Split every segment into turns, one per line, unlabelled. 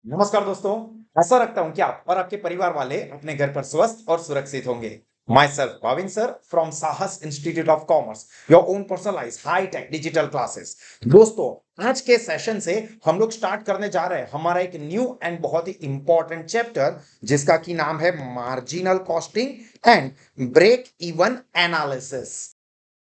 नमस्कार दोस्तों। आशा रखता हूं कि आप और आपके परिवार वाले अपने घर पर स्वस्थ और सुरक्षित होंगे। Myself Bhavin sir from Sahas institute of commerce, your own personalise high tech digital classes. दोस्तों, आज के सेशन से हम लोग स्टार्ट करने जा रहे हैं हमारा एक न्यू एंड बहुत ही इंपॉर्टेंट चैप्टर, जिसका की नाम है marginal costing and break even analysis.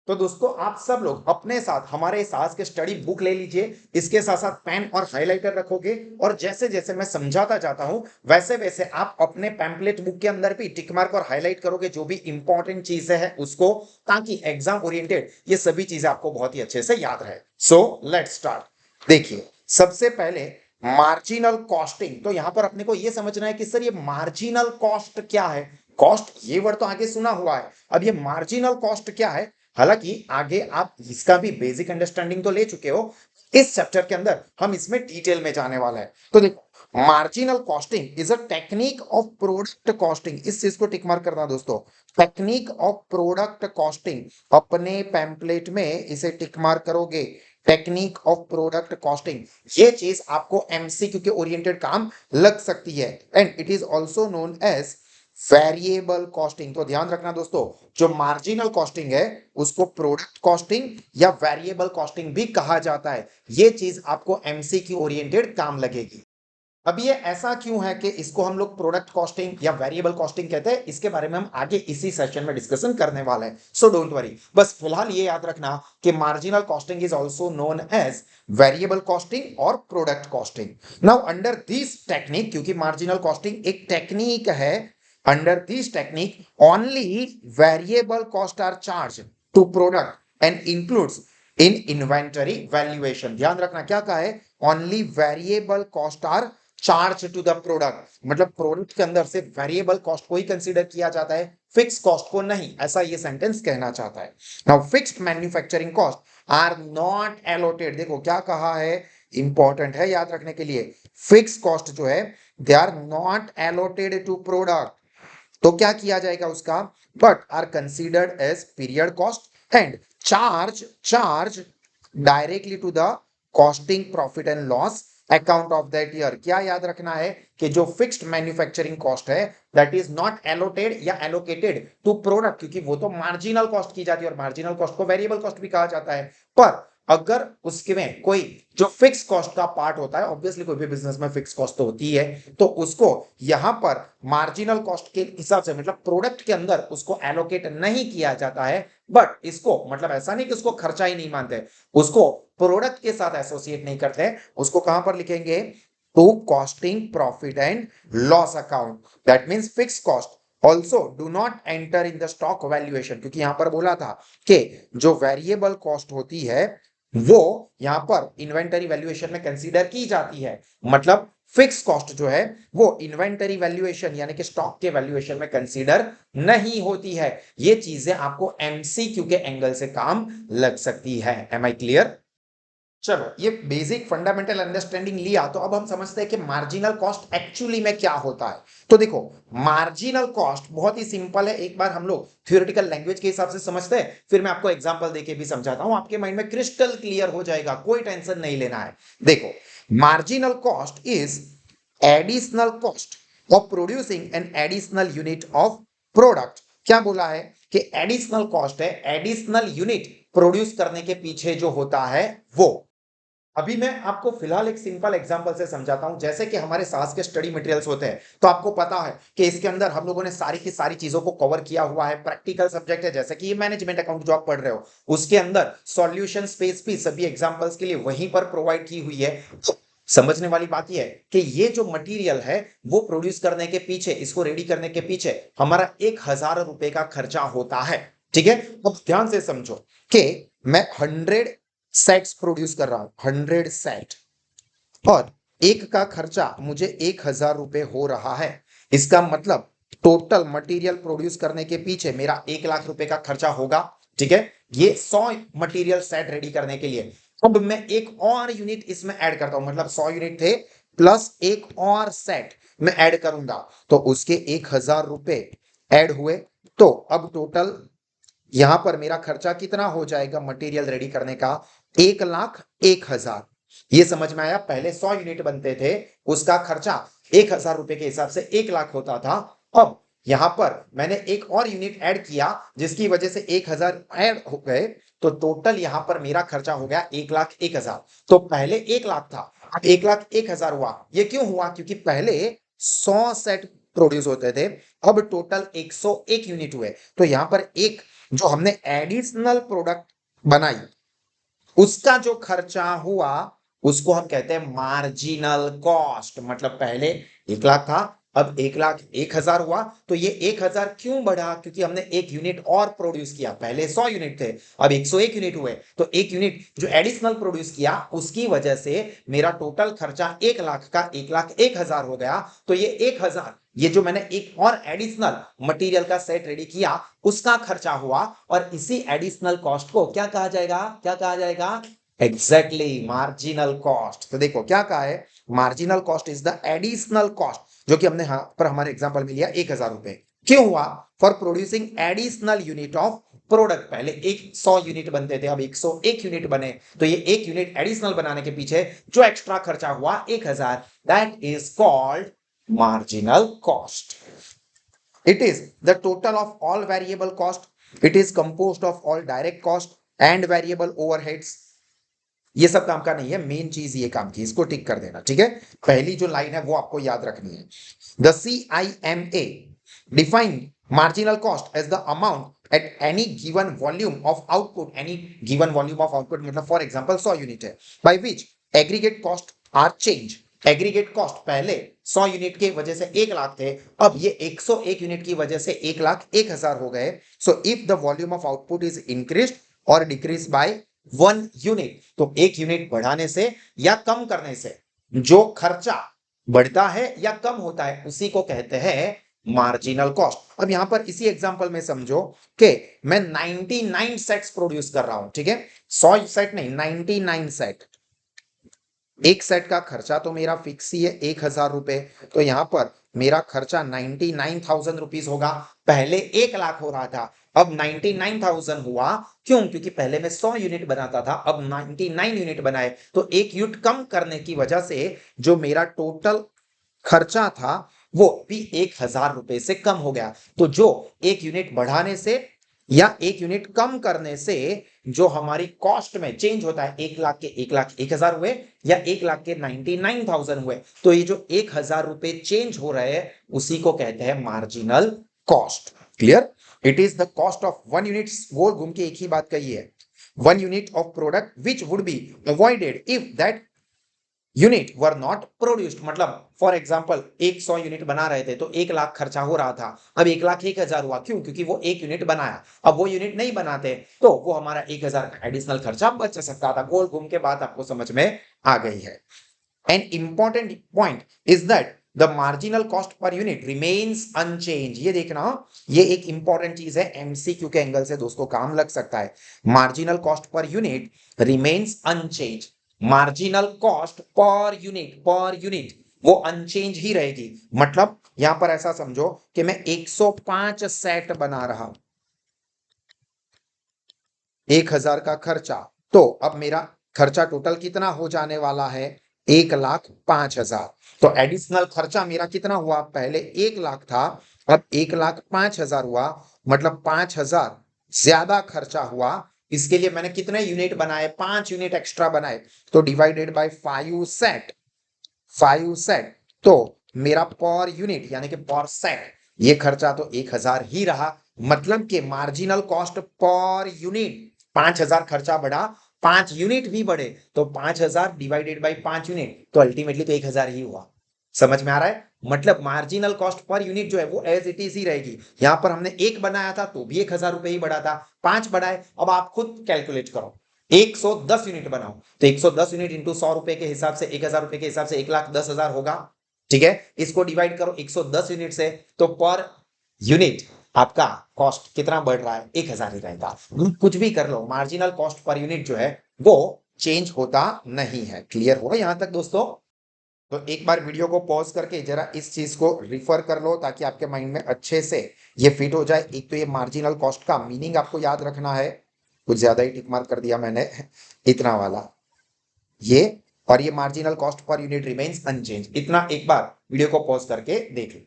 तो दोस्तों, आप सब लोग अपने साथ हमारे साहस के स्टडी बुक ले लीजिए। इसके साथ साथ पेन और हाइलाइटर रखोगे और जैसे जैसे मैं समझाता जाता हूं वैसे वैसे आप अपने पैम्पलेट बुक के अंदर भी टिक मार्क और हाईलाइट करोगे जो भी इंपॉर्टेंट चीजें है उसको, ताकि एग्जाम ओरिएंटेड ये सभी चीजें आपको बहुत ही अच्छे से याद रहे। So let's start. देखिए, सबसे पहले मार्जिनल कॉस्टिंग। तो यहां पर अपने को यह समझना है कि सर ये मार्जिनल कॉस्ट क्या है। कॉस्ट ये वर्ड तो आगे सुना हुआ है, अब ये मार्जिनल कॉस्ट क्या है। हालांकि आगे आप इसका भी बेसिक अंडरस्टैंडिंग तो ले चुके हो, इस चैप्टर के अंदर हम इसमें डिटेल में जाने वाला है। तो देखो, marginal costing is a technique of product costing. इस चीज को टिक मार्क करना दोस्तों, टेक्निक ऑफ प्रोडक्ट कॉस्टिंग। अपने पैम्पलेट में इसे टिक मार्क करोगे, टेक्निक ऑफ प्रोडक्ट कॉस्टिंग। ये चीज आपको एमसीक्यू के ओरिएंटेड काम लग सकती है and it is also known as variable costing. तो ध्यान रखना दोस्तों, जो मार्जिनल कॉस्टिंग है उसको प्रोडक्ट कॉस्टिंग या वेरिएबल कॉस्टिंग भी कहा जाता है। ये चीज आपको एमसीक्यू ओरिएंटेड काम लगेगी। अब ये ऐसा क्यों है कि इसको हम लोग प्रोडक्ट कॉस्टिंग या वेरिएबल कॉस्टिंग कहते हैं, इसके बारे में हम आगे इसी सेशन में डिस्कशन करने वाले हैं। सो डोंट वरी, बस फिलहाल ये याद रखना कि marginal costing is also known as variable costing और product costing. Now under this technique, क्योंकि मार्जिनल कॉस्टिंग एक टेक्निक है, under this technique only variable cost are charge to product and includes in inventory valuation. ध्यान रखना क्या कहा है, only variable cost are charge to the product, मतलब product के अंदर से वेरिएबल कॉस्ट को ही कंसीडर किया जाता है, फिक्स कॉस्ट को नहीं, ऐसा ये सेंटेंस कहना चाहता है। Now fixed manufacturing cost are not allotted. देखो क्या कहा है, इंपॉर्टेंट है याद रखने के लिए। फिक्स कॉस्ट जो है they are not allotted to product, तो क्या किया जाएगा उसका, but are considered as period cost and charge directly to the costing profit and loss account of that year. क्या याद रखना है कि जो फिक्स्ड मैन्युफैक्चरिंग कॉस्ट है दैट इज नॉट एलोटेड या एलोकेटेड टू प्रोडक्ट, क्योंकि वो तो मार्जिनल कॉस्ट की जाती है और मार्जिनल कॉस्ट को वेरिएबल कॉस्ट भी कहा जाता है। पर अगर उसके में कोई जो फिक्स कॉस्ट का पार्ट होता है, ऑब्वियसली कोई भी बिजनेस में फिक्स कॉस्ट तो होती है, तो उसको यहां पर मार्जिनल कॉस्ट के हिसाब से, मतलब प्रोडक्ट के अंदर उसको एलोकेट नहीं किया जाता है। बट इसको मतलब ऐसा नहीं कि उसको खर्चा ही नहीं मानते, उसको प्रोडक्ट के साथ एसोसिएट नहीं करते, उसको कहां पर लिखेंगे, to costing profit and loss account. That means fix cost also do not enter in the stock valuation, क्योंकि यहां पर बोला था कि जो वेरिएबल कॉस्ट होती है वो यहां पर इन्वेंटरी वैल्यूएशन में कंसीडर की जाती है। मतलब फिक्स कॉस्ट जो है वो इन्वेंटरी वैल्यूएशन यानी कि स्टॉक के वैल्यूएशन में कंसीडर नहीं होती है। ये चीजें आपको एमसीक्यू के एंगल से काम लग सकती है। Am I clear? चलो, ये बेसिक फंडामेंटल अंडरस्टैंडिंग लिया, तो अब हम समझते हैं कि मार्जिनल कॉस्ट एक्चुअली में क्या होता है। तो देखो, मार्जिनल कॉस्ट बहुत ही सिंपल है, एक बार हम लोग थ्योरेटिकल लैंग्वेज के हिसाब से समझते हैं, फिर मैं आपको एग्जांपल देके भी समझाता हूं, आपके माइंड में क्रिस्टल क्लियर हो जाएगा, कोई टेंशन नहीं लेना है। देखो, marginal cost is additional cost of producing an additional unit of product. क्या बोला है कि एडिशनल कॉस्ट है, एडिशनल यूनिट प्रोड्यूस करने के पीछे जो होता है वो। अभी मैं आपको फिलहाल एक सिंपल एग्जांपल से समझाता हूं। जैसे कि हमारे सास के स्टडी मटेरियल्स होते हैं, तो आपको पता है कि इसके अंदर हम लोगों ने सारी की सारी चीजों को कवर किया हुआ है। प्रैक्टिकल सब्जेक्ट है, जैसे कि ये मैनेजमेंट अकाउंट जो आप पढ़ रहे हो, उसके अंदर सॉल्यूशन स्पेस भी सभी एग्जांपल्स के लिए वहीं पर प्रोवाइड की हुई है। तो समझने वाली बात यह है कि ये जो मटेरियल है वो प्रोड्यूस करने के पीछे, इसको रेडी करने के पीछे हमारा 1,000 रुपए का खर्चा होता है। ठीक है, अब ध्यान से समझो कि मैं 100 सेट्स प्रोड्यूस कर रहा हूं, 100 सेट, और एक का खर्चा मुझे 1,000 रुपए हो रहा है। इसका मतलब टोटल मटेरियल प्रोड्यूस करने के पीछे मेरा 1,00,000 रुपए का खर्चा होगा। ठीक है, ये 100 मटेरियल सेट रेडी करने के लिए। अब मैं एक और यूनिट इसमें ऐड करता हूं, मतलब 100 यूनिट थे प्लस एक और सेट मैं ऐड करूंगा, तो उसके 1,000 रुपए ऐड हुए। तो अब टोटल यहां पर मेरा खर्चा कितना हो जाएगा मटेरियल रेडी करने का, 1,01,000। ये समझ में आया? पहले 100 यूनिट बनते थे, उसका खर्चा 1000 रुपए के हिसाब से 1 लाख होता था। अब यहां पर मैंने एक और यूनिट ऐड किया जिसकी वजह से 1000 ऐड हो गए, तो टोटल यहां पर मेरा खर्चा हो गया 1,01,000। तो पहले 1 लाख था, अब 1,01,000 हुआ। ये क्यों हुआ? क्योंकि पहले 100 सेट प्रोड्यूस होते थे, अब टोटल 101 यूनिट हुए। तो यहां पर एक जो हमने एडिशनल प्रोडक्ट बनाई, उसका जो खर्चा हुआ उसको हम कहते हैं मार्जिनल कॉस्ट। मतलब पहले 1 लाख था, अब 1,01,000 हुआ। तो ये 1,000 क्यों बढ़ा? क्योंकि हमने एक यूनिट और प्रोड्यूस किया। पहले 100 यूनिट थे, अब 101 यूनिट हुए। तो एक यूनिट जो एडिशनल प्रोड्यूस किया उसकी वजह से मेरा टोटल खर्चा 1 लाख का 1,01,000 हो गया। तो ये 1,000, ये जो मैंने एक और एडिशनल मटेरियल का सेट रेडी किया उसका खर्चा हुआ, और इसी एडिशनल कॉस्ट को क्या कहा जाएगा? क्या कहा जाएगा? Exactly, marginal cost. तो देखो क्या कहा है, marginal cost is the additional cost, जो कि हमने यहां पर हमारे एग्जांपल में लिया 1,000 रुपए। क्यों हुआ? For producing additional unit of product. पहले 100 यूनिट बनते थे, अब 101 यूनिट बने। तो ये एक यूनिट एडिशनल बनाने के पीछे जो एक्स्ट्रा खर्चा हुआ 1,000, that is called marginal cost. It is the total of all variable cost. It is composed of all direct cost and variable overheads. ये सब काम का नहीं है, मेन चीज ये काम की, इसको टिक कर देना, ठीक है? पहली जो लाइन है वो आपको याद रखनी है। The CIMA define marginal cost as the amount at any given volume of output, any given volume of output मतलब for example 100 यूनिट है, by which aggregate cost are changed। Aggregate cost पहले 100 unit की वजह से 1 लाख थे, अब ये 101 unit की वजह से 1,01,000 हो गए। So if the volume of output is increase और डिक्रीज बाय 1 यूनिट, तो एक यूनिट बढ़ाने से या कम करने से जो खर्चा बढ़ता है या कम होता है उसी को कहते हैं मार्जिनल कॉस्ट। अब यहां पर इसी एग्जांपल में समझो कि मैं 99 सेट्स प्रोड्यूस कर रहा हूं, ठीक है? 100 सेट नहीं, 99 सेट। एक सेट का खर्चा तो मेरा फिक्स ही है 1,000 रुपए, तो यहां पर मेरा खर्चा 99,000 रुपीज होगा। पहले 1 लाख हो रहा था, अब 99,000 हुआ। क्यों? क्योंकि पहले मैं 100 यूनिट बनाता था, अब 99 यूनिट बनाए, तो एक यूनिट कम करने की वजह से जो मेरा टोटल खर्चा था वो भी 1,000 रुपए से कम हो गया। तो जो एक यूनिट बढ़ाने से या एक यूनिट कम करने से जो हमारी कॉस्ट में चेंज होता है, 1 लाख के 1,01,000 हुए या 1 लाख के 99,000 हुए, तो ये जो 1,000 रुपए चेंज हो रहे हैं उसी को कहते हैं marginal cost. Clear? It is the cost of 1 unit. गोल घूम के एक ही बात कही है, 1 unit of product which would be avoided if that unit were not produced. मतलब फॉर एग्जांपल 100 यूनिट बना रहे थे तो 1 लाख खर्चा हो रहा था, अब 1,01,000 हुआ। क्यों? क्योंकि वो एक यूनिट बनाया, अब वो यूनिट नहीं बनाते तो वो हमारा 1,000 का एडिशनल खर्चा बच सकता था। गोल घूम के बात आपको समझ में आ गई है। An important point is that the marginal cost per unit remains unchange. ये देखना, ये एक इंपॉर्टेंट चीज है, एमसीक्यू के एंगल से दोस्तों काम लग सकता है। Marginal cost per unit remains unchange. Marginal cost per unit वो अनचेंज ही रहेगी। मतलब यहां पर ऐसा समझो कि मैं 105 सेट बना रहा हूं, 1,000 का खर्चा, तो अब मेरा खर्चा टोटल कितना हो जाने वाला है? 1,05,000। तो एडिशनल खर्चा मेरा कितना हुआ? पहले 1 लाख था, अब 1,05,000 हुआ। मतलब 5,000 ज्यादा खर्चा हुआ। इसके लिए मैंने कितने यूनिट बनाए? 5 यूनिट एक्स्ट्रा बनाए, तो डिवाइडेड बाय 5 सेट, 5 सेट, तो मेरा पर यूनिट यानी कि पर सेट ये खर्चा तो 1,000 ही रहा। मतलब कि मार्जिनल कॉस्ट पर यूनिट 5,000 खर्चा बढ़ा, 5 यूनिट भी बढ़े, तो 5,000 डिवाइडेड बाई 5 यूनिट, तो अल्टीमेटली तो 1,000 ही हुआ। समझ में आ रहा है? मतलब मार्जिनल कॉस्ट पर यूनिट जो है वो एज इट इज ही रहेगी। यहां पर हमने एक बनाया था तो भी 1,000 रुपए ही बढ़ा था, 5 बढ़ाए। अब आप खुद कैलकुलेट करो, 110 यूनिट बनाओ तो 110 यूनिट इंटू 100 रुपए के हिसाब से 1,000 रुपए के हिसाब से 1,10,000 होगा। ठीक है, इसको डिवाइड करो 110 यूनिट से, तो पर यूनिट आपका कॉस्ट कितना बढ़ रहा है? 1,000 ही रहेगा। कुछ भी कर लो, मार्जिनल कॉस्ट पर यूनिट जो है वो चेंज होता नहीं है। क्लियर हुआ यहां तक दोस्तों? तो एक बार वीडियो को पॉज करके जरा इस चीज को रिफर कर लो ताकि आपके माइंड में अच्छे से ये फिट हो जाए। एक तो ये मार्जिनल कॉस्ट का मीनिंग आपको याद रखना है, कुछ ज्यादा ही टिक मार्क कर दिया मैंने इतना वाला। ये और ये marginal cost per unit remains unchange. इतना एक बार वीडियो को पॉज करके देख लो।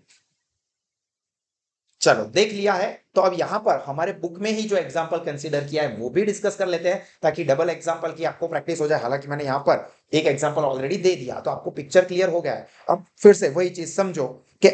चलो देख लिया है, तो अब यहां पर हमारे बुक में ही जो एग्जांपल कंसीडर किया है वो भी डिस्कस कर लेते हैं, ताकि डबल एग्जांपल की आपको प्रैक्टिस हो जाए। हालांकि मैंने यहां पर एक एग्जांपल ऑलरेडी दे दिया, तो आपको पिक्चर क्लियर हो गया है। अब फिर से वही चीज समझो कि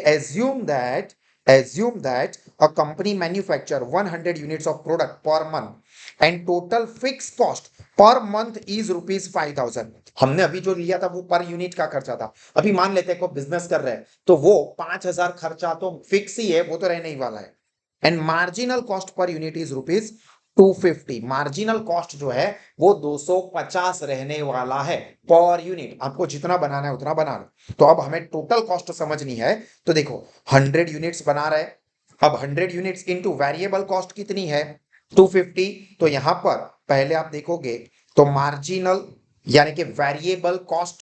assume that a company manufacture 100 units of product per month and total fixed cost per month is rupees 5000। हमने अभी जो लिया था वो पर यूनिट का खर्चा था। अभी मान लेते हैं को बिजनेस कर रहे हैं तो वो 5000 खर्चा तो फिक्स ही है, वो तो रहने ही वाला है। And marginal cost per unit is rupees 250। Marginal cost जो है वो 250 रहने वाला है पर यूनिट। आपको जितना बनाना है उतना बना लो। तो अब हमें टोटल कॉस्ट समझनी है, तो देखो 100 यूनिट्स बना रहे। अब 100 यूनिट्स इनटू वेरिएबल कॉस्ट कितनी है 250। तो यहां पर पहले आप देखोगे तो मार्जिनल यानी कि वेरिएबल कॉस्ट,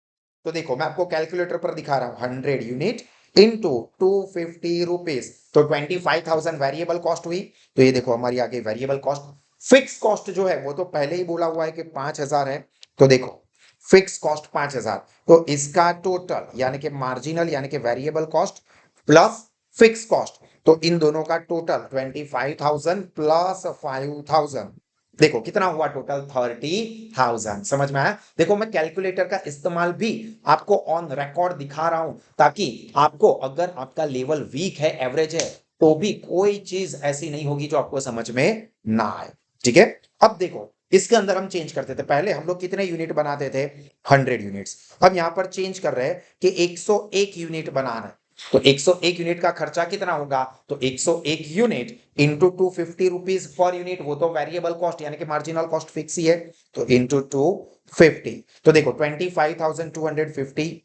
तो देखो मैं आपको कैलकुलेटर पर दिखा रहा हूं 100 यूनिट इंटू 250 रुपीज, तो 25,000 वेरिएबल कॉस्ट हुई। तो ये देखो हमारी आ गई वेरिएबल कॉस्ट। फिक्स कॉस्ट जो है वो तो पहले ही बोला हुआ है कि 5,000 है। तो देखो फिक्स कॉस्ट 5,000, तो इसका टोटल यानी कि मार्जिनल यानी कि variable cost plus fix cost, तो इन दोनों का टोटल 25,000 प्लस 5,000, देखो कितना हुआ टोटल 30,000। समझ में आया? देखो मैं कैलकुलेटर का इस्तेमाल भी आपको ऑन रिकॉर्ड दिखा रहा हूं, ताकि आपको अगर आपका लेवल वीक है, एवरेज है, तो भी कोई चीज ऐसी नहीं होगी जो आपको समझ में ना आए। ठीक है, अब देखो इसके अंदर हम चेंज करते थे। पहले हम लोग कितने यूनिट बनाते थे 100 यूनिट्स। अब यहां पर चेंज कर रहे हैं कि 101 यूनिट बनाना है। तो 101 यूनिट का खर्चा कितना होगा, तो 101 unit into 250 rupees per unit, वो तो वेरिएबल कॉस्ट यानी कि मार्जिनल कॉस्ट फिक्स ही है, तो इंटू 250। तो देखो 25,250।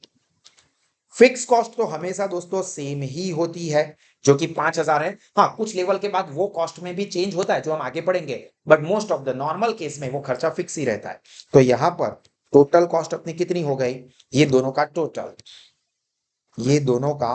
फिक्स कॉस्ट तो हमेशा दोस्तों सेम ही होती है जो कि 5,000 है। हाँ, कुछ लेवल के बाद वो कॉस्ट में भी चेंज होता है जो हम आगे पढ़ेंगे, but most of the normal case में वो खर्चा फिक्स ही रहता है। तो यहां पर टोटल कॉस्ट अपनी कितनी हो गई, ये दोनों का टोटल, ये दोनों का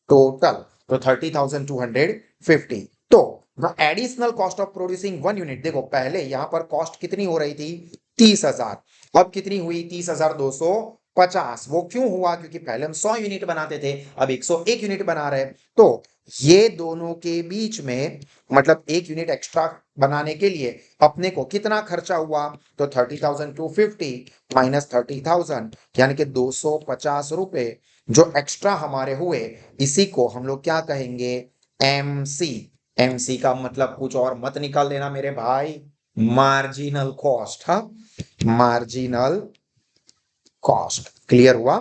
टोटल, तो 30,250। तो the additional cost of producing 1 unit, देखो पहले यहां पर कॉस्ट कितनी हो रही थी 30,000, अब कितनी हुई 30,250। वो क्यों हुआ, क्योंकि पहले हम 100 यूनिट बनाते थे, अब 101 यूनिट बना रहे। तो ये दोनों के बीच में मतलब 1 यूनिट एक्स्ट्रा बनाने के लिए अपने को कितना खर्चा हुआ, तो 30,250 माइनस 30,000 यानी कि 250 रुपए जो एक्स्ट्रा हमारे हुए, इसी को हम लोग क्या कहेंगे, एमसी। एमसी का मतलब कुछ और मत निकाल लेना मेरे भाई, मार्जिनल कॉस्ट। हाँ, मार्जिनल कॉस्ट। क्लियर हुआ?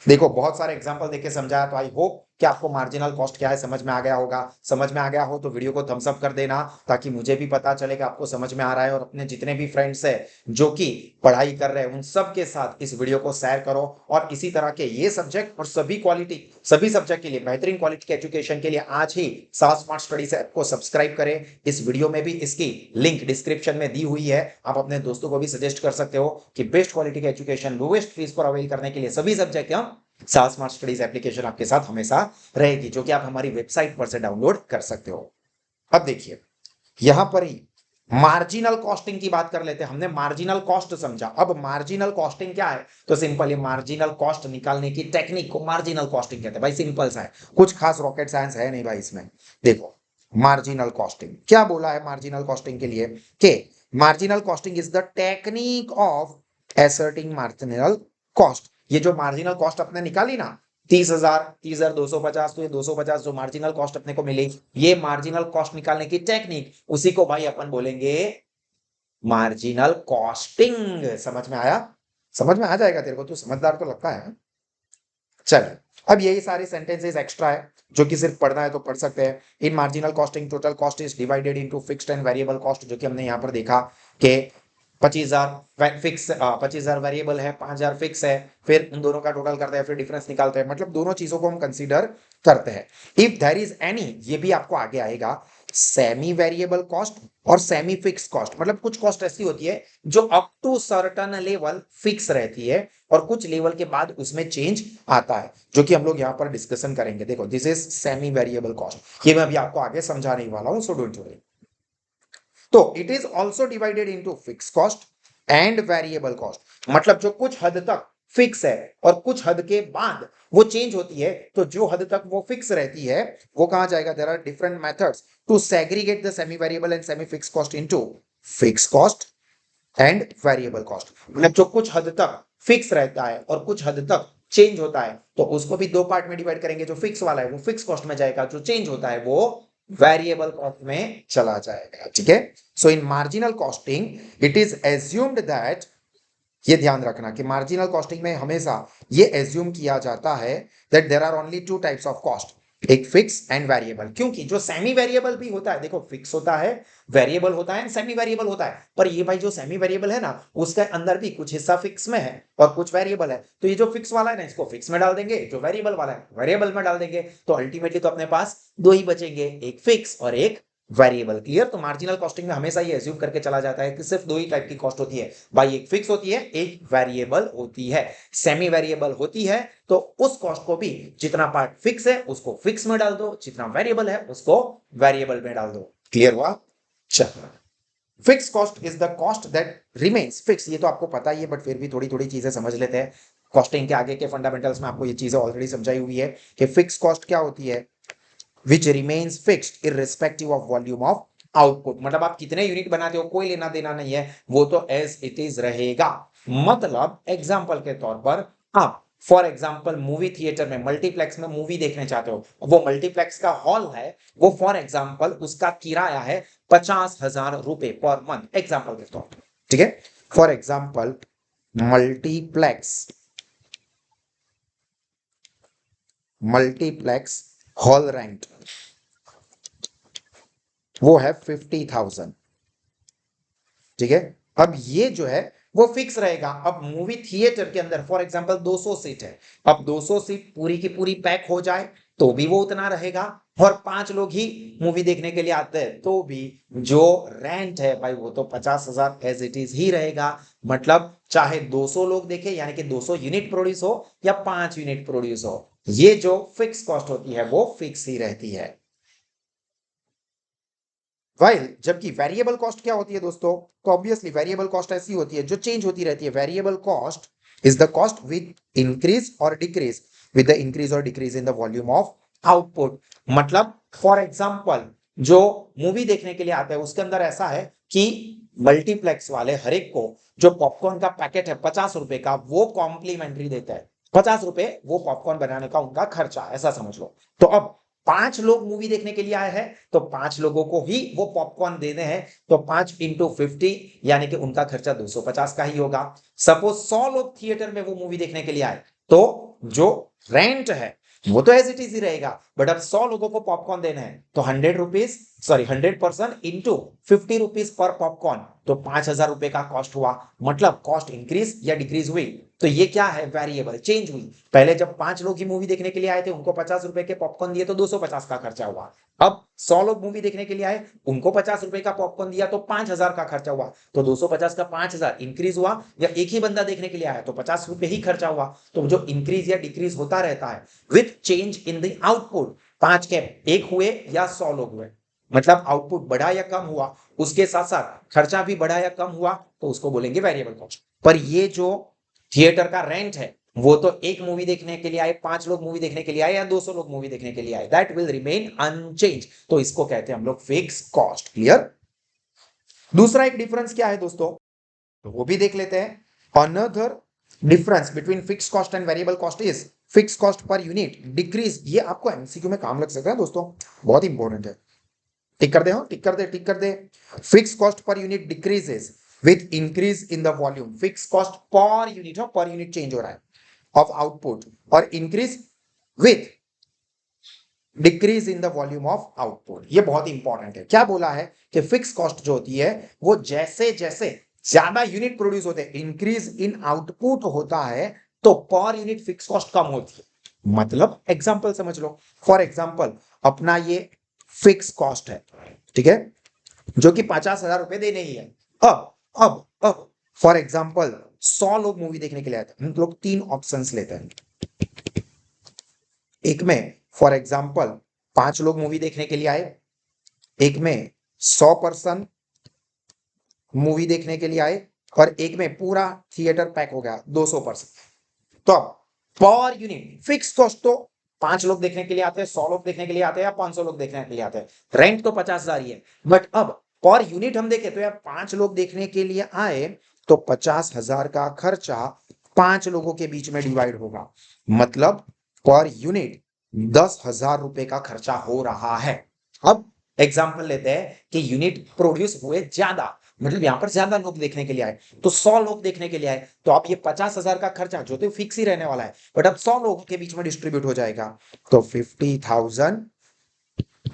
देखो बहुत सारे एग्जांपल देके समझाया, तो आई होप कि आपको मार्जिनल कॉस्ट क्या है समझ में आ गया होगा। समझ में आ गया हो तो वीडियो को थम्स अप कर देना, ताकि मुझे भी पता चले कि आपको समझ में आ रहा है। और अपने जितने भी फ्रेंड्स है जो कि पढ़ाई कर रहे हैं उन सब के साथ इस वीडियो को शेयर करो। और इसी तरह के ये सब्जेक्ट और सभी सब्जेक्ट के लिए बेहतरीन क्वालिटी के एजुकेशन के लिए आज ही साह स्मार्ट स्टडीज ऐप को सब्सक्राइब करें। इस वीडियो में भी इसकी लिंक डिस्क्रिप्शन में दी हुई है, आप अपने दोस्तों को भी सजेस्ट कर सकते हो कि बेस्ट क्वालिटी का एजुकेशन लोएस्ट फीस पर अवेल करने के लिए सभी subject Sah smart studies application आपके साथ हमेशा रहेगी, जो कि आप हमारी वेबसाइट पर से डाउनलोड कर सकते हो। अब देखिए यहां पर ही मार्जिनल कॉस्टिंग की बात कर लेते हैं। हमने मार्जिनल कॉस्ट समझा, अब मार्जिनल कॉस्टिंग क्या है, तो सिंपल ये मार्जिनल कॉस्ट निकालने की टेक्निक को मार्जिनल कॉस्टिंग कहते हैं। भाई सिंपल सा है, कुछ खास रॉकेट साइंस है नहीं भाई इसमें। देखो मार्जिनल कॉस्टिंग क्या बोला है मार्जिनल कॉस्टिंग के लिए, कि marginal costing is the technique of एसर्टिंग marginal cost. ये जो मार्जिनल कॉस्ट अपने निकाली ना 30,250, तो ये 250 जो मार्जिनल कॉस्ट अपने को मिली, ये मार्जिनल कॉस्ट निकालने की टेक्निक, उसी को भाई अपन बोलेंगे मार्जिनल कॉस्टिंग। समझ में आया? समझ में आ जाएगा तेरे को, तू समझदार तो लगता है। चलिए अब यही सारे सेंटेंसेस एक्स्ट्रा है जो कि सिर्फ पढ़ना है तो पढ़ सकते हैं। इन marginal costing total cost is divided into fixed and variable cost, जो कि हमने यहां पर देखा कि 25,000 फिक्स, 25,000 वेरिएबल है, 5,000 फिक्स है, फिर उन दोनों का टोटल करते हैं, फिर डिफरेंस निकालते हैं। मतलब दोनों चीजों को हम कंसीडर करते हैं। इफ देयर इज एनी, ये भी आपको आगे आएगा, सेमी वेरिएबल कॉस्ट और सेमी फिक्स कॉस्ट, मतलब कुछ कॉस्ट ऐसी होती है जो up to certain level fix रहती है और कुछ लेवल के बाद उसमें चेंज आता है, जो कि हम लोग यहां पर डिस्कशन करेंगे। देखो this is semi variable cost, ये मैं अभी आपको आगे समझाने वाला हूं, सो डोंट वरी। तो it is also divided into fix cost and variable cost, मतलब जो कुछ हद तक फिक्स है और कुछ हद के बाद वो चेंज होती है, तो जो हद तक वो फिक्स रहती है वो कहां जाएगा? There are different methods to segregate the semi variable and semi fix cost into fix cost and variable cost. मतलब जो कुछ हद तक फिक्स रहता है और कुछ हद तक चेंज होता है, तो उसको भी दो पार्ट में डिवाइड करेंगे। जो फिक्स वाला है वो फिक्स कॉस्ट में जाएगा, जो चेंज होता है वो वेरिएबल कॉस्ट में चला जाएगा। ठीक है, so in marginal costing it is assumed that, ये ध्यान रखना कि मार्जिनल कॉस्टिंग में हमेशा ये एज्यूम किया जाता है that there are only two types of cost, एक फिक्स एंड वेरिएबल। क्योंकि जो सेमी वेरिएबल भी होता है, देखो फिक्स होता है, वेरिएबल होता है, सेमी वेरिएबल होता है, पर ये भाई जो सेमी वेरिएबल है ना, उसके अंदर भी कुछ हिस्सा फिक्स में है और कुछ वेरिएबल है। तो ये जो फिक्स वाला है ना, इसको फिक्स में डाल देंगे, जो वेरिएबल वाला है वेरिएबल में डाल देंगे, तो अल्टीमेटली तो अपने पास दो ही बचेंगे, एक फिक्स और एक वेरिएबल। क्लियर? तो मार्जिनल कॉस्टिंग में हमेशा ये एज्यूम करके चला जाता है कि सिर्फ दो ही टाइप की कॉस्ट होती है भाई, एक फिक्स होती है, एक वेरिएबल होती है। सेमी वेरिएबल होती है तो उस कॉस्ट को भी जितना पार्ट फिक्स है उसको फिक्स में डाल दो, जितना वेरिएबल है उसको वेरिएबल में डाल दो। क्लियर हुआ? चलो, fix cost is the cost that remains fix. ये तो आपको पता ही है, बट फिर भी थोड़ी थोड़ी चीजें समझ लेते हैं। कॉस्टिंग के आगे के फंडामेंटल्स में आपको ये चीजें ऑलरेडी समझाई हुई है कि फिक्स कॉस्ट क्या होती है, which remains fixed irrespective of volume of output। मतलब आप कितने यूनिट बनाते हो कोई लेना देना नहीं है, वो तो एज इट इज रहेगा। मतलब एग्जांपल के तौर पर आप फॉर एग्जांपल मूवी थिएटर में, मल्टीप्लेक्स में मूवी देखने चाहते हो, वो मल्टीप्लेक्स का हॉल है, वो फॉर एग्जांपल उसका किराया है 50,000 रुपए पर मंथ, एग्जांपल के तौर पर। ठीक है, for example multiplex hall rent वो है 50,000। ठीक है, अब ये जो है वो फिक्स रहेगा। अब मूवी थिएटर के अंदर फॉर एग्जांपल 200 सीट है, अब 200 सीट पूरी की पूरी पैक हो जाए तो भी वो उतना रहेगा, और 5 लोग ही मूवी देखने के लिए आते हैं तो भी जो रेंट है भाई वो तो 50,000 एज इट इज ही रहेगा। मतलब चाहे 200 लोग देखे, यानी कि 200 यूनिट प्रोड्यूस हो या 5 यूनिट प्रोड्यूस हो, ये जो फिक्स कॉस्ट होती है वो फिक्स ही रहती है। वाइल जबकि वेरिएबल कॉस्ट क्या होती है दोस्तों? तो ऑब्वियसली वेरिएबल कॉस्ट ऐसी होती है जो चेंज होती रहती है। Variable cost is the cost with increase और डिक्रीज विद द इंक्रीज और decrease in the volume of output. मतलब फॉर एग्जांपल जो मूवी देखने के लिए आता है उसके अंदर ऐसा है कि मल्टीप्लेक्स वाले हर एक को जो पॉपकॉर्न का पैकेट है 50 रुपए का, वो कॉम्प्लीमेंट्री देता है। 50 रुपए वो पॉपकॉर्न बनाने का उनका खर्चा, ऐसा समझ लो। तो अब 5 लोग मूवी देखने के लिए आए हैं तो 5 लोगों को ही वो पॉपकॉर्न देने हैं, तो 5 × 50 यानी कि उनका खर्चा 250 का ही होगा। सपोज 100 लोग थिएटर में वो मूवी देखने के लिए आए तो जो रेंट है वो तो एज इट इज ही रहेगा, बट अब 100 लोगों को पॉपकॉर्न देना है तो 100 rupees, sorry 100% into 50 rupees per popcorn, तो 5,000 रुपए का कॉस्ट हुआ। मतलब कॉस्ट इंक्रीज या डिक्रीज हुई, तो ये क्या है? वेरिएबल चेंज हुई। पहले जब 5 लोग ही मूवी देखने के लिए आए थे उनको 50 रुपए के पॉपकॉर्न दिए तो 250 का खर्चा हुआ। अब 100 लोग मूवी देखने के लिए आए, उनको 50 रुपए का पॉपकॉर्न दिया तो 5,000 का खर्चा हुआ, तो 250 का 5,000 इंक्रीज हुआ। या एक ही बंदा देखने के लिए आया तो 50 रुपए ही खर्चा हुआ। तो जो इंक्रीज या डिक्रीज होता रहता है with change in the output. 5 के 1 हुए या 100 लोग हुए, मतलब आउटपुट बढ़ा या कम हुआ, उसके साथ साथ खर्चा भी बढ़ा या कम हुआ, तो उसको बोलेंगे वेरिएबल कॉस्ट। पर ये जो थिएटर का रेंट है वो तो एक मूवी देखने के लिए आए, 5 लोग मूवी देखने के लिए आए या 200 लोग मूवी देखने के लिए आए, दैट विल रिमेन अनचेंज, तो इसको कहते हैं हम लोग फिक्स कॉस्ट। क्लियर? दूसरा एक डिफरेंस क्या है दोस्तों, तो वो भी देख लेते हैं। Another difference between fix cost and variable cost is fix cost per unit decrease. ये आपको एमसीक्यू में काम लग सकता है दोस्तों, बहुत इंपॉर्टेंट है। टिक कर दे, हो टिक कर दे, टिक कर दे। Fix cost per unit decreases with increase in the volume. Fix cost per unit, हो पर यूनिट चेंज हो रहा है ऑफ आउटपुट, और increase with decrease in the volume of output. ये बहुत इंपॉर्टेंट है। क्या बोला है कि फिक्स कॉस्ट जो होती है वो जैसे जैसे ज्यादा यूनिट प्रोड्यूस होते हैं, इंक्रीज इन आउटपुट होता है, तो पर यूनिट फिक्स कॉस्ट कम होती है। मतलब एग्जांपल समझ लो, फॉर एग्जांपल अपना ये फिक्स कॉस्ट है, ठीक है, जो कि 50,000 रुपए देने ही है। अब फॉर एग्जांपल 100 लोग मूवी देखने के लिए आए थे, हम लोग 3 ऑप्शंस लेते हैं। एक में फॉर एग्जांपल 5 लोग मूवी देखने के लिए आए, एक में 100% मूवी देखने के लिए आए, और एक में पूरा थिएटर पैक हो गया 200%। तो अब पर यूनिट फिक्स कॉस्ट तो 5 लोग देखने के लिए आते हैं, 100 लोग देखने के लिए आते हैं, या 500 लोग देखने के लिए आते हैं, रेंट तो 50,000 ही है, बट अब पर यूनिट हम देखें तो यार 5 लोग देखने के लिए आए तो 50,000 का खर्चा 5 लोगों के बीच में डिवाइड होगा, मतलब पर यूनिट 10,000 रुपए का खर्चा हो रहा है। अब एग्जाम्पल लेते हैं कि यूनिट प्रोड्यूस हुए ज्यादा, मतलब यहां पर ज्यादा लोग देखने के लिए आए, तो 100 लोग देखने के लिए आए, तो आप ये 50,000 का खर्चा जो तो फिक्स ही रहने वाला है, बट अब 100 लोगों के बीच में डिस्ट्रीब्यूट हो जाएगा, तो 50,000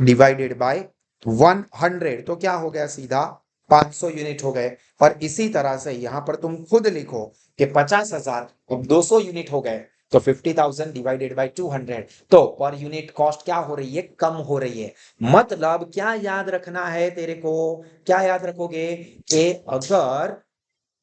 डिवाइडेड बाय 100 तो क्या हो गया सीधा 500 यूनिट हो गए। और इसी तरह से यहां पर तुम खुद लिखो कि 50,000 अब 200 यूनिट हो गए, तो 50,000 डिवाइडेड बाय 200, तो पर यूनिट कॉस्ट क्या हो रही है, कम हो रही है। मतलब क्या याद रखना है तेरे को, क्या याद रखोगे कि अगर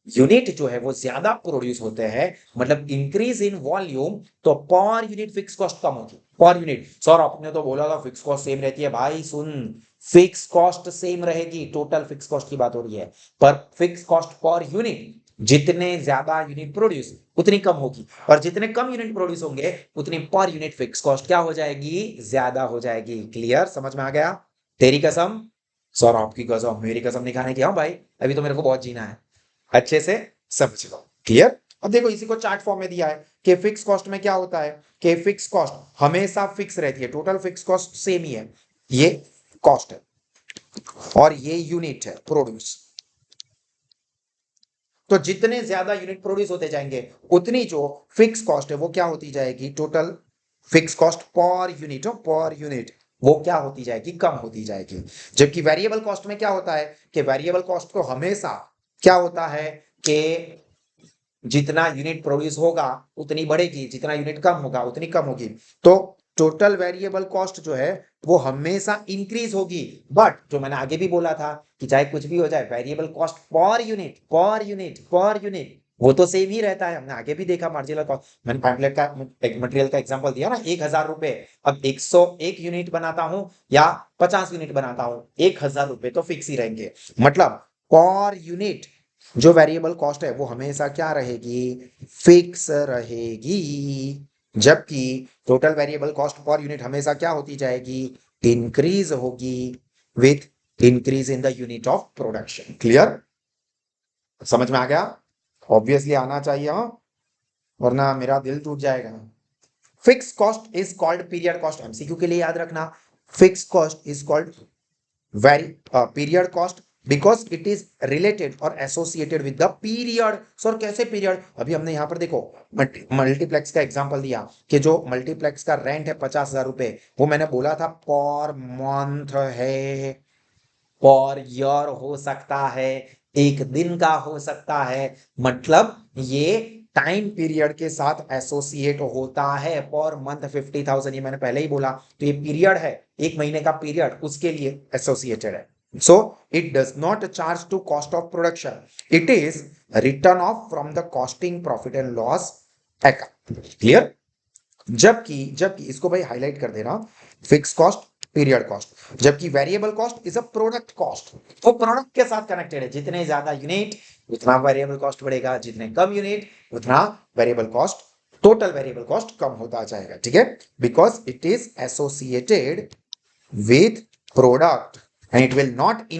यूनिट जो है वो ज्यादा प्रोड्यूस होते हैं, मतलब इंक्रीज इन वॉल्यूम, तो पर यूनिट फिक्स कॉस्ट कम होगी। पर यूनिट सर आपने तो बोला था फिक्स कॉस्ट सेम रहती है, भाई सुन, फिक्स कॉस्ट सेम रहेगी, टोटल फिक्स कॉस्ट की बात हो रही है, पर फिक्स कॉस्ट पर यूनिट जितने ज्यादा यूनिट प्रोड्यूस उतनी कम होगी, और जितने कम यूनिट प्रोड्यूस होंगे उतनी पर यूनिट फिक्स कॉस्ट क्या हो जाएगी, ज्यादा हो जाएगी। क्लियर, समझ में आ गया? तेरी कसम, सर आपकी कसम, मेरी कसम नहीं खाने की। हाँ भाई, अभी तो मेरे को बहुत जीना है, अच्छे से समझ लो। क्लियर? अब देखो इसी को चार्ट फॉर्म में दिया है कि फिक्स कॉस्ट में क्या होता है कि फिक्स कॉस्ट हमेशा फिक्स रहती है, टोटल फिक्स कॉस्ट सेम ही है, ये कॉस्ट है और ये यूनिट है प्रोड्यूस। तो जितने ज्यादा यूनिट प्रोड्यूस होते जाएंगे उतनी जो फिक्स कॉस्ट है वो क्या होती जाएगी, total fix cost per unit, पर यूनिट वो क्या होती जाएगी, कम होती जाएगी। जबकि वेरिएबल कॉस्ट में क्या होता है कि वेरिएबल कॉस्ट को हमेशा क्या होता है कि जितना यूनिट प्रोड्यूस होगा उतनी बढ़ेगी, जितना यूनिट कम होगा उतनी कम होगी। तो टोटल वेरिएबल कॉस्ट जो है वो हमेशा इंक्रीज होगी, बट जो मैंने आगे भी बोला था कि चाहे कुछ भी हो जाए variable cost per unit per unit पर यूनिट वो तो सेम ही रहता है। हमने आगे भी देखा मार्जिनल कॉस्ट, मैंने पैम्फलेट का मटेरियल का एग्जांपल दिया ना, 1,000 रुपए, अब 101 यूनिट बनाता हूं या 50 यूनिट बनाता हूं, 1,000 रुपए तो फिक्स ही रहेंगे। मतलब पर यूनिट जो वेरिएबल कॉस्ट है वो हमेशा क्या रहेगी, फिक्स रहेगी, जबकि total variable cost per unit हमेशा क्या होती जाएगी, इंक्रीज होगी with increase in the unit of production. Clear, समझ में आ गया? ऑब्वियसली आना चाहिए, हाँ, वरना मेरा दिल टूट जाएगा। Fix cost is called period cost, MCQ के लिए याद रखना, fix cost is called very period cost because it is related or associated with the period। Sir कैसे पीरियड, अभी हमने यहां पर देखो मल्टीप्लेक्स का एग्जांपल दिया कि जो मल्टीप्लेक्स का रेंट है 50,000 रुपए, वो मैंने बोला था पर मंथ है, पर ईयर हो सकता है, एक दिन का हो सकता है, मतलब ये टाइम पीरियड के साथ एसोसिएट होता है। पर मंथ 50,000 ये मैंने पहले ही बोला, तो ये पीरियड है, एक महीने का पीरियड, उसके लिए एसोसिएटेड है। So it does not charge to cost of production, it is return of from the costing profit and loss account. Clear? जबकि जबकि इसको भाई हाईलाइट कर देना, फिक्स कॉस्ट पीरियड कॉस्ट, जबकि variable cost is a product cost, वो product के साथ कनेक्टेड है, जितने ज्यादा यूनिट उतना वेरिएबल कॉस्ट बढ़ेगा, जितने कम यूनिट उतना variable cost, total variable cost कम होता जाएगा। ठीक है, because it is associated with product and it will not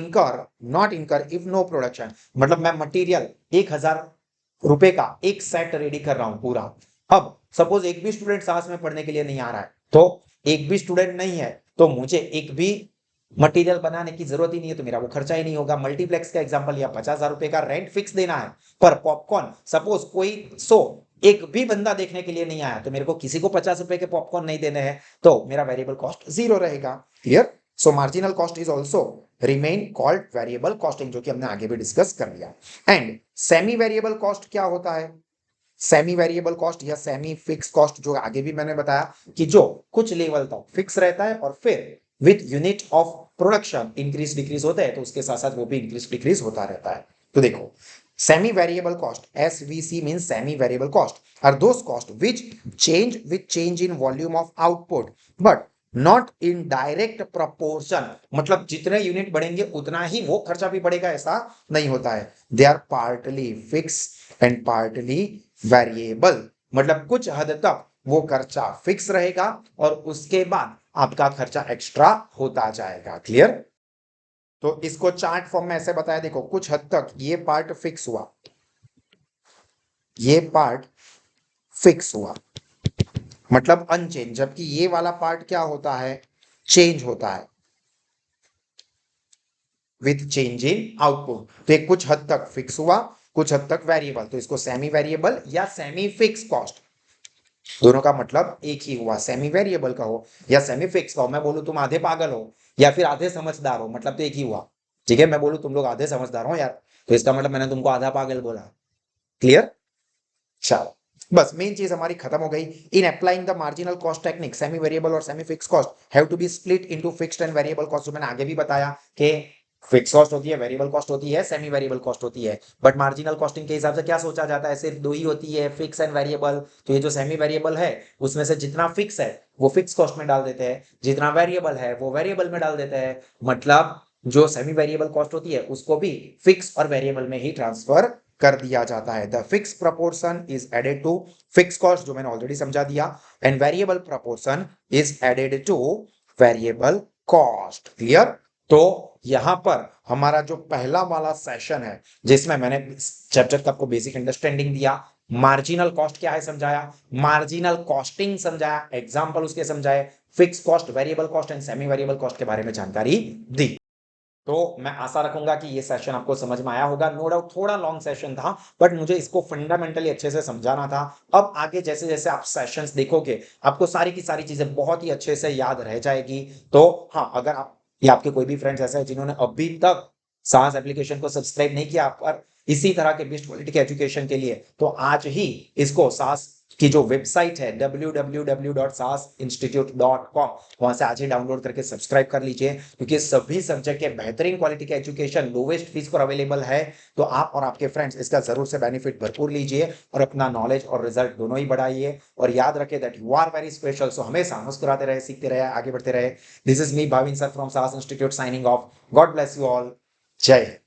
incur if no production. मतलब मैं मटेरियल 1,000 रुपए का एक सेट रेडी कर रहा हूं पूरा, अब सपोज एक भी स्टूडेंट साहस में पढ़ने के लिए नहीं आ रहा है, तो एक भी स्टूडेंट नहीं है तो मुझे एक भी मटेरियल बनाने की जरूरत ही नहीं है, तो मेरा वो खर्चा ही नहीं होगा। मल्टीप्लेक्स का एग्जांपल लिया, 50,000 रुपए का रेंट फिक्स देना है, पर पॉपकॉर्न सपोज कोई 100 एक भी बंदा देखने के लिए नहीं आया, तो मेरे को किसी को 50 रुपए के पॉपकॉर्न नहीं देने हैं, तो मेरा वेरिएबल कॉस्ट 0 रहेगा। Clear? So marginal cost is also remain called variable costing, जो कि हमने आगे भी डिस्कस कर लिया। एंड सेमी वेरिएबल कॉस्ट क्या होता है? सेमी वेरिएबल कॉस्ट या सेमी फिक्स कॉस्ट, जो आगे भी मैंने बताया कि जो कुछ लेवल तक फिक्स रहता है और फिर with unit of production increase decrease होता है, तो उसके साथ साथ वो भी इंक्रीज डिक्रीज होता रहता है। तो देखो semi variable cost, SVC means semi variable cost are those cost which change with change in volume of output but not in direct proportion, मतलब जितने यूनिट बढ़ेंगे उतना ही वो खर्चा भी बढ़ेगा ऐसा नहीं होता है। They are partly fix and partly variable, मतलब कुछ हद तक वो खर्चा फिक्स रहेगा और उसके बाद आपका खर्चा एक्स्ट्रा होता जाएगा। क्लियर? तो इसको चार्ट फॉर्म में ऐसे बताया, देखो कुछ हद तक ये पार्ट फिक्स हुआ, ये पार्ट फिक्स हुआ मतलब अनचेंज, जबकि ये वाला पार्ट क्या होता है, चेंज होता है विथ चेंज इन आउटपुट। तो ये कुछ हद तक फिक्स हुआ, कुछ हद तक वेरिएबल, तो इसको सेमी वेरिएबल या सेमी फिक्स कॉस्ट, दोनों का मतलब एक ही हुआ। सेमी वेरिएबल का हो या सेमी फिक्स का हो, मैं बोलूं तुम आधे पागल हो या फिर आधे समझदार हो, मतलब तो एक ही हुआ। ठीक है, मैं बोलूं तुम लोग आधे समझदार हो यार, तो इसका मतलब मैंने तुमको आधा पागल बोला। क्लियर? चलो, बस मेन चीज हमारी खत्म हो गई। In applying the marginal cost technique, semi variable और semi fix cost have to be split into fixed and variable cost. मैंने आगे भी बताया कि फिक्स कॉस्ट होती है, वेरिएबल कॉस्ट होती है, सेमी वेरिएबल कॉस्ट होती है। बट मार्जिनल कॉस्टिंग के हिसाब से क्या सोचा जाता है, सिर्फ दो ही होती है, फिक्स एंड वेरिएबल। तो ये जो सेमी वेरिएबल है उसमें से जितना फिक्स है वो फिक्स कॉस्ट में डाल देते हैं, जितना वेरिएबल है वो वेरिएबल में डाल देते हैं। मतलब जो सेमी वेरिएबल कॉस्ट होती है उसको भी फिक्स और वेरिएबल में ही ट्रांसफर कर दिया जाता है। The fix proportion is added to fix cost, जो मैंने ऑलरेडी समझा दिया, and variable proportion is added to variable cost. Clear? तो यहां पर हमारा जो पहला वाला सेशन है जिसमें मैंने चैप्टर का आपको बेसिक अंडरस्टैंडिंग दिया, मार्जिनल कॉस्ट क्या है समझाया, मार्जिनल कॉस्टिंग समझाया, एग्जांपल उसके समझाए, fix cost, variable cost and semi variable cost के बारे में जानकारी दी। तो मैं आशा रखूंगा कि ये सेशन आपको समझ में आया होगा। नो डाउट थोड़ा लॉन्ग सेशन था, बट मुझे इसको फंडामेंटली अच्छे से समझाना था। अब आगे जैसे जैसे आप सेशंस देखोगे आपको सारी की सारी चीजें बहुत ही अच्छे से याद रह जाएगी। तो हाँ, अगर आप या आपके कोई भी फ्रेंड्स ऐसे हैं जिन्होंने अभी तक सास एप्लीकेशन को सब्सक्राइब नहीं किया पर इसी तरह के बेस्ट क्वालिटी के एजुकेशन के लिए, तो आज ही इसको सास की जो वेबसाइट है www.sasinstitute.com, वहां से आज ही डाउनलोड करके सब्सक्राइब कर लीजिए, क्योंकि सभी सब्जेक्ट के बेहतरीन क्वालिटी के एजुकेशन लोवेस्ट फीस पर अवेलेबल है। तो आप और आपके फ्रेंड्स इसका जरूर से बेनिफिट भरपूर लीजिए और अपना नॉलेज और रिजल्ट दोनों ही बढ़ाइए। और याद रखिए that you are very special. So हमेशा मुस्कुराते रहे, सीखते रहे, आगे बढ़ते रहे। This is me Bhavin sir from Saas institute signing off. God bless you all. जय हिंद।